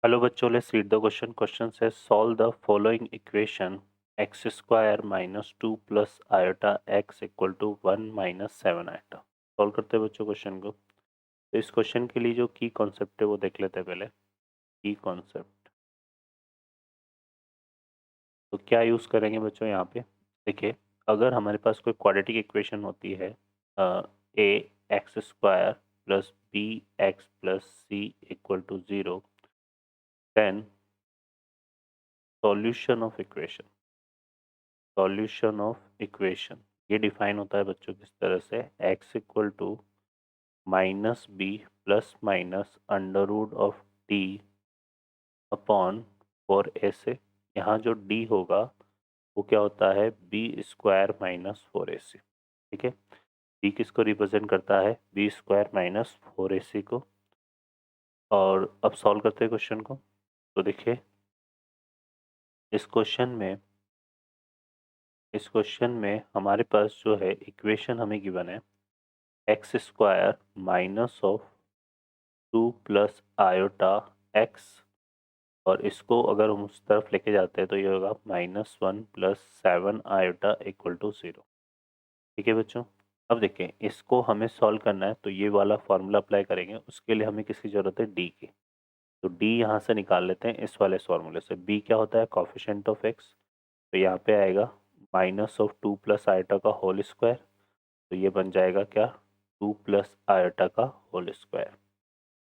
Hello बच्चों, let's read the question. Question says solve the following equation x square minus 2 plus iota x equal to 1 minus 7 iota. Solve करते हैं बच्चों question को. तो इस question के लिए जो की कॉन्सेप्ट है वो देख लेते हैं पहले. की कॉन्सेप्ट तो क्या यूज़ करेंगे बच्चों यहाँ पे. देखिए, अगर हमारे पास कोई क्वाड्रेटिक इक्वेशन होती है a x square plus b x plus c equal to 0, then solution of equation ये डिफाइन होता है बच्चों किस तरह से. x equal to minus b plus minus under root of D upon 4a से. यहाँ जो d होगा वो क्या होता है, बी स्क्वायर माइनस 4ac. ठीक है, b किसको रिप्रेजेंट करता है, बी स्क्वायर माइनस 4ac को. और अब सॉल्व करते हैं क्वेश्चन को. तो देखिए, इस क्वेश्चन में हमारे पास जो है इक्वेशन हमें गिवन है x square minus of 2 plus iota x, और इसको अगर हम उस तरफ लेके जाते हैं तो ये होगा minus 1 plus 7 iota equal to 0. ठीक है बच्चों, अब देखें इसको हमें सॉल्व करना है तो ये वाला फॉर्मूला अप्लाई करेंगे. उसके लिए हमें किसकी ज़रूरत है, डी की. तो डी यहाँ से निकाल लेते हैं इस वाले फॉर्मूले से. बी क्या होता है, कॉफिशेंट ऑफ एक्स. तो यहाँ पे आएगा माइनस ऑफ 2 प्लस आयोटा का होल स्क्वायर. तो ये बन जाएगा क्या, 2 प्लस आयोटा का होल स्क्वायर.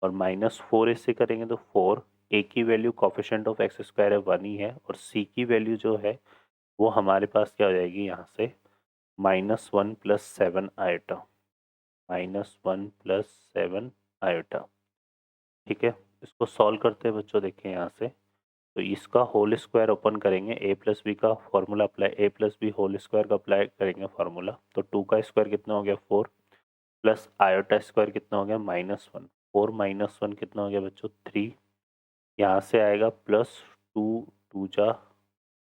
और माइनस 4 इससे करेंगे तो 4. ए की value coefficient of x square है 1 ही है, और सी की वैल्यू जो है वो हमारे पास क्या हो जाएगी यहाँ से, minus 1 plus 7 iota. Minus 1 plus 7 iota. ठीक है, इसको सॉल्व करते हैं बच्चों. देखें यहाँ से, तो इसका होल स्क्वायर ओपन करेंगे, ए प्लस बी का फॉर्मूला अप्लाई, ए प्लस बी होल स्क्वायर का अप्लाई करेंगे फार्मूला. तो 2 का स्क्वायर कितना हो गया 4, प्लस आयोटा स्क्वायर कितना हो गया माइनस 1. 4 माइनस 1 कितना हो गया बच्चों 3. यहाँ से आएगा प्लस 2, 2 जा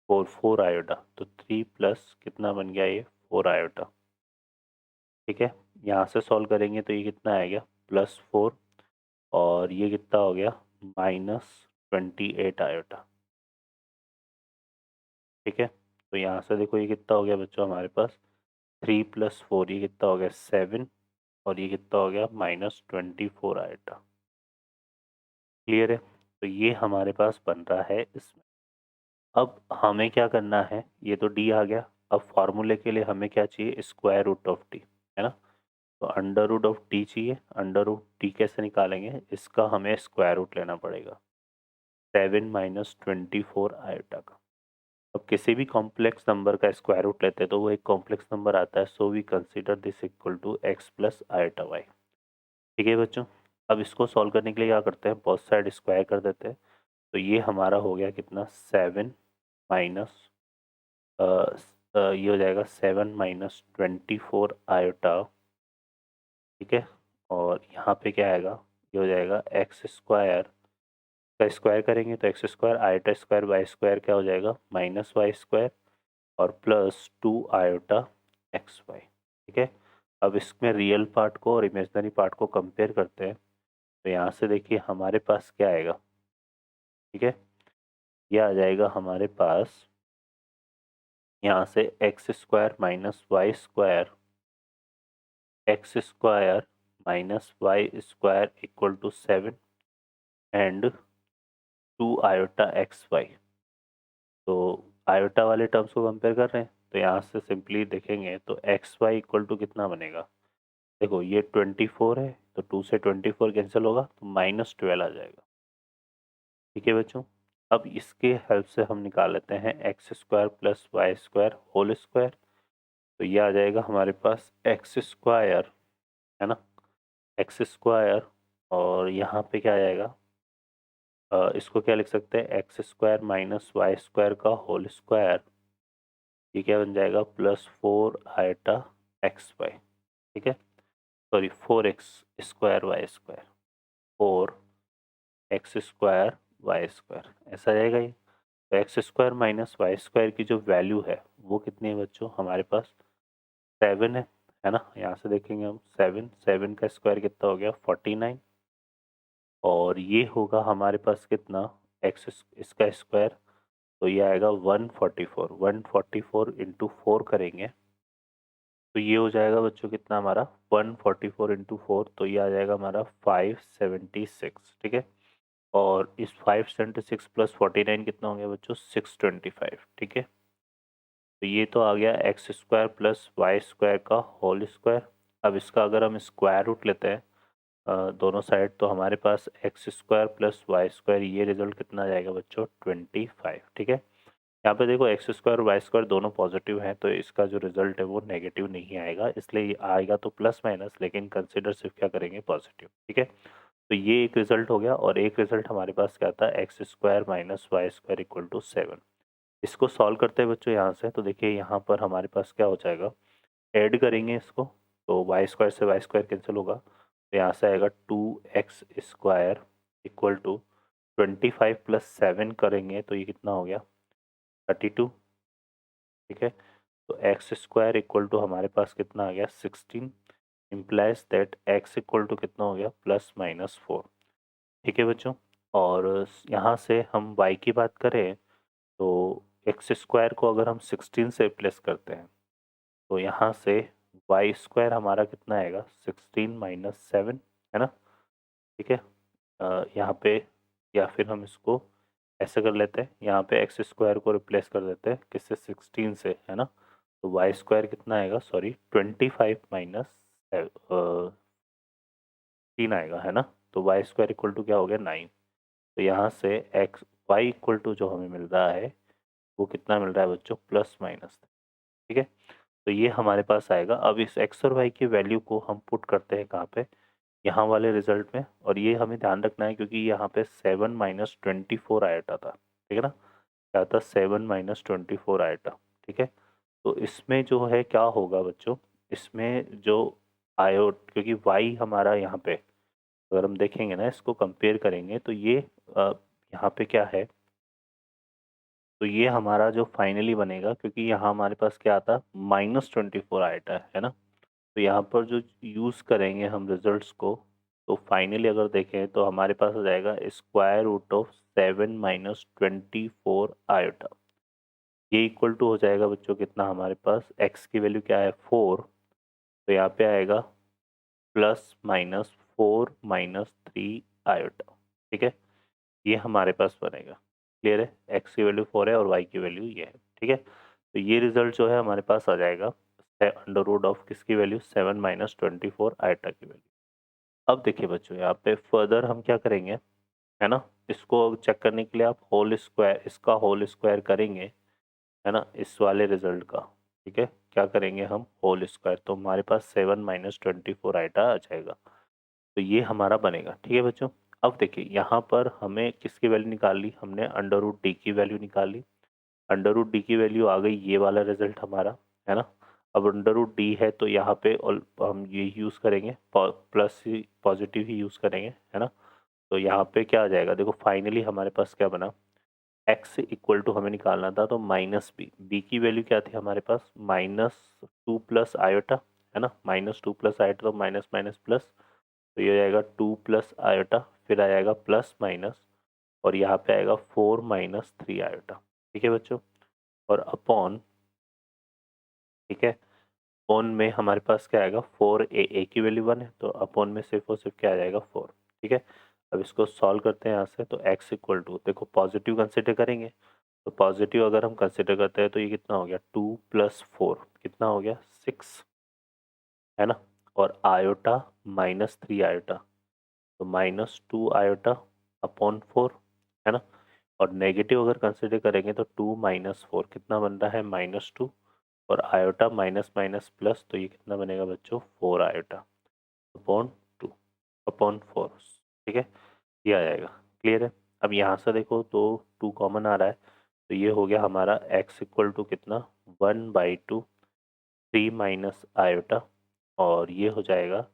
4, 4 आयोटा. तो 3 प्लस कितना बन गया ये 4 आयोटा. ठीक है, यहाँ से सॉल्व करेंगे तो ये कितना आएगा प्लस 4, और ये कितना हो गया माइनस 28 आयोटा. ठीक है, तो यहाँ से देखो ये कितना हो गया बच्चों हमारे पास 3 प्लस 4, ये कितना हो गया 7, और ये कितना हो गया माइनस 24 आयोटा. क्लियर है, तो ये हमारे पास बन रहा है इसमें. अब हमें क्या करना है, ये तो डी आ गया. अब फार्मूले के लिए हमें क्या चाहिए, स्क्वायर रूट ऑफ डी, है ना. तो अंडर रूट ऑफ डी चाहिए. अंडर रूट डी कैसे निकालेंगे, इसका हमें स्क्वायर रूट लेना पड़ेगा 7 माइनस 24 आयोटा का. अब किसी भी कॉम्प्लेक्स नंबर का स्क्वायर रूट लेते हैं तो वो एक कॉम्प्लेक्स नंबर आता है. So we consider this equal to x plus iota y. ठीक है बच्चों, अब इसको सॉल्व करने के लिए क्या करते हैं, बोथ साइड स्क्वायर कर देते हैं. तो ये हमारा हो गया कितना 7 माइनस ये हो जाएगा 7 माइनस 24 आयोटा. ठीक है, और यहाँ पे क्या आएगा, ये हो जाएगा एक्स स्क्वायर का स्क्वायर करेंगे तो x square iota square y square क्या हो जाएगा माइनस वाई स्क्वायर, और प्लस 2 आयोटा एक्स वाई. ठीक है, अब इसमें रियल पार्ट को और इमेजनरी पार्ट को कंपेयर करते हैं. तो यहाँ से देखिए हमारे पास क्या आएगा. ठीक है, ये आ जाएगा हमारे पास यहाँ से x square minus y square, x square minus y square equal to 7 and 2 iota x y. तो आयोटा वाले टर्म्स को कंपेयर कर रहे हैं तो यहाँ से सिंपली देखेंगे तो एक्स वाई इक्वल टू कितना बनेगा. देखो ये 24 है तो 2 से 24 कैंसिल होगा तो माइनस 12 आ जाएगा. ठीक है बच्चों, अब इसके हेल्प से हम निकाल लेते हैं x square plus y square whole square. तो ये आ जाएगा हमारे पास एक्स स्क्वायर, है ना, एक्स स्क्वायर, और यहाँ पे क्या आ जाएगा, इसको क्या लिख सकते हैं x square minus y square का होल स्क्वायर. ये क्या बन जाएगा प्लस 4 आयोटा एक्स वाई. ठीक है, sorry 4x square y square, 4x square y square ऐसा जाएगा ये. तो x square minus y square की जो वैल्यू है वो कितनी है बच्चों हमारे पास 7 है ना. यहाँ से देखेंगे हम 7, 7 का स्क्वायर कितना हो गया 49. और ये होगा हमारे पास कितना, एक्स इसका स्क्वायर, तो ये आएगा 144। 144 इंटू 4 करेंगे तो ये हो जाएगा बच्चों कितना हमारा, 144 इंटू 4, तो ये आ जाएगा हमारा 576। ठीक है, और इस 576 प्लस 49 कितना हो गया बच्चों, 625। ठीक है, तो ये तो आ गया x square plus y square का होल स्क्वायर। अब इसका अगर हम स्क्वायर रूट लेते हैं दोनों साइड, तो हमारे पास x square plus y square, ये रिजल्ट कितना आ जाएगा बच्चों, 25। ठीक है, यहाँ पे देखो एक्स स्क्वायर और वाई स्क्वायर दोनों पॉजिटिव हैं, तो इसका जो रिजल्ट है वो नेगेटिव नहीं आएगा, इसलिए ये आएगा तो प्लस माइनस, लेकिन कंसिडर सिर्फ क्या करेंगे, पॉजिटिव। ठीक है, तो ये एक रिजल्ट हो गया, और एक रिजल्ट हमारे पास क्या था, x square minus y square equal to 7। इसको सॉल्व करते हैं बच्चों यहाँ से, तो देखिए यहाँ पर हमारे पास क्या हो जाएगा, ऐड करेंगे इसको, तो वाई स्क्वायर से वाई स्क्वायर कैंसिल होगा, तो यहाँ से आएगा 2x square equal to 25 plus 7 करेंगे तो ये कितना हो गया, 32। ठीक है, तो एक्स स्क्वायर इक्वल टू हमारे पास कितना आ गया, 16, implies that x equal to कितना हो गया, +-4। ठीक है बच्चों, और यहाँ से हम y की बात करें तो एक्स स्क्वायर को अगर हम 16 से रिप्लेस करते हैं तो यहाँ से वाई स्क्वायर हमारा कितना आएगा, 16 माइनस 7, है ना। ठीक है, यहाँ पे, या फिर हम इसको ऐसे कर लेते हैं, यहाँ पे एक्स स्क्वायर को रिप्लेस कर देते हैं किससे, 16 से, है ना। तो वाई स्क्वायर कितना आएगा, सॉरी 25 माइनस 3 आएगा, है ना। तो वाई स्क्वायर इक्वल टू क्या हो गया, 9। तो यहाँ से एक्स वाई इक्वल टू जो हमें मिल रहा है वो कितना मिल रहा है बच्चों, +-। ठीक है, तो ये हमारे पास आएगा। अब इस एक्स और वाई की वैल्यू को हम पुट करते हैं कहाँ पे, यहाँ वाले रिजल्ट में, और ये हमें ध्यान रखना है क्योंकि यहाँ पे 7 माइनस 24 आया था। ठीक है ना, क्या था, 7 माइनस 24 आया था। ठीक है, तो इसमें जो है क्या होगा बच्चों, इसमें जो आयो, क्योंकि वाई हमारा यहाँ पे अगर हम देखेंगे ना, इसको कंपेयर करेंगे तो ये यहाँ पे क्या है, तो ये हमारा जो फाइनली बनेगा, क्योंकि यहाँ हमारे पास क्या आता, -24 आया है ना। तो यहाँ पर जो यूज़ करेंगे हम रिजल्ट्स को, तो फाइनली अगर देखें तो हमारे पास आ जाएगा square root of 7 minus 24 iota. ये इक्वल टू हो जाएगा बच्चों कितना, हमारे पास x की वैल्यू क्या है, 4, तो यहाँ पे आएगा +-4 - 3 आयोटा। ठीक है, ये हमारे पास बनेगा। क्लियर है, x की वैल्यू 4 है और y की वैल्यू ये है। ठीक है, तो ये रिजल्ट जो है हमारे पास आ जाएगा अंडर रूट ऑफ किसकी वैल्यू, 7 माइनस 24 आयोटा की वैल्यू। अब देखिए बच्चों, यहाँ पे फर्दर हम क्या करेंगे, है ना, इसको चेक करने के लिए आप होल स्क्वायर, इसका होल स्क्वायर करेंगे, है ना, इस वाले रिजल्ट का। ठीक है, क्या करेंगे हम, होल स्क्वायर, तो हमारे पास 7 माइनस 24 आइटा आ जाएगा, तो ये हमारा बनेगा। ठीक है बच्चों, अब देखिए यहाँ पर हमें किसकी वैल्यू निकाल ली, हमने अंडर रूट डी की वैल्यू निकाल ली। अंडर रूट डी की वैल्यू आ गई, ये वाला रिजल्ट हमारा, है ना। अब अंडर रूट डी है तो यहाँ पे हम ये यूज़ करेंगे, प्लस ही, पॉजिटिव ही यूज़ करेंगे, है ना। तो यहाँ पे क्या आ जाएगा, देखो फाइनली हमारे पास क्या बना, x इक्वल टू हमें निकालना था तो -b, b की वैल्यू क्या थी हमारे पास, -2 प्लस आयोटा, है ना, -2 प्लस आयोटा, तो माइनस माइनस प्लस, तो ये हो जाएगा 2 प्लस आयोटा, फिर आ जाएगा प्लस माइनस, और यहाँ पे आएगा 4 - 3 आयोटा। ठीक है बच्चों, और अपॉन, ठीक है, अपॉन में हमारे पास क्या आएगा, 4, ए की वैल्यू 1 है, तो अपॉन में सिर्फ और सिर्फ क्या आ जाएगा, 4। ठीक है, अब इसको सॉल्व करते हैं यहाँ से, तो x इक्वल टू, देखो पॉजिटिव कंसिडर करेंगे, तो पॉजिटिव अगर हम कंसिडर करते हैं तो ये कितना हो गया, 2 + 4 कितना हो गया, 6, है ना, और आयोटा -3 आयोटा, तो -2 आयोटा अपॉन 4, है ना, और नेगेटिव अगर कंसिडर करेंगे तो 2 - 4 कितना बन रहा है, -2, और आयोटा माइनस माइनस प्लस, तो ये कितना बनेगा बच्चों, 4 आयोटा अपॉन 2 अपॉन 4। ठीक है, ये आ जाएगा। क्लियर है, अब यहाँ से देखो तो 2 कॉमन आ रहा है, तो ये हो गया हमारा x इक्वल टू कितना, 1/2 3 माइनस आयोटा, और ये हो जाएगा,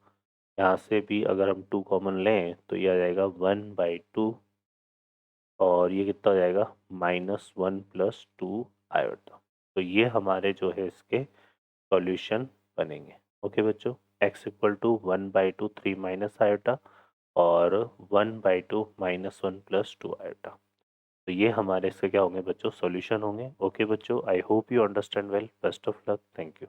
यहाँ से भी अगर हम 2 कॉमन लें तो ये आ जाएगा 1/2, और ये कितना हो जाएगा, -1 + 2 आयोटा। तो ये हमारे जो है इसके सॉल्यूशन बनेंगे। ओके बच्चों, x equal to 1/2 3 minus iota, और 1/2 -1 + 2 आयोटा। तो ये हमारे इसके क्या होंगे बच्चों, सॉल्यूशन होंगे। ओके बच्चों, I hope you understand well. Best of luck, thank you.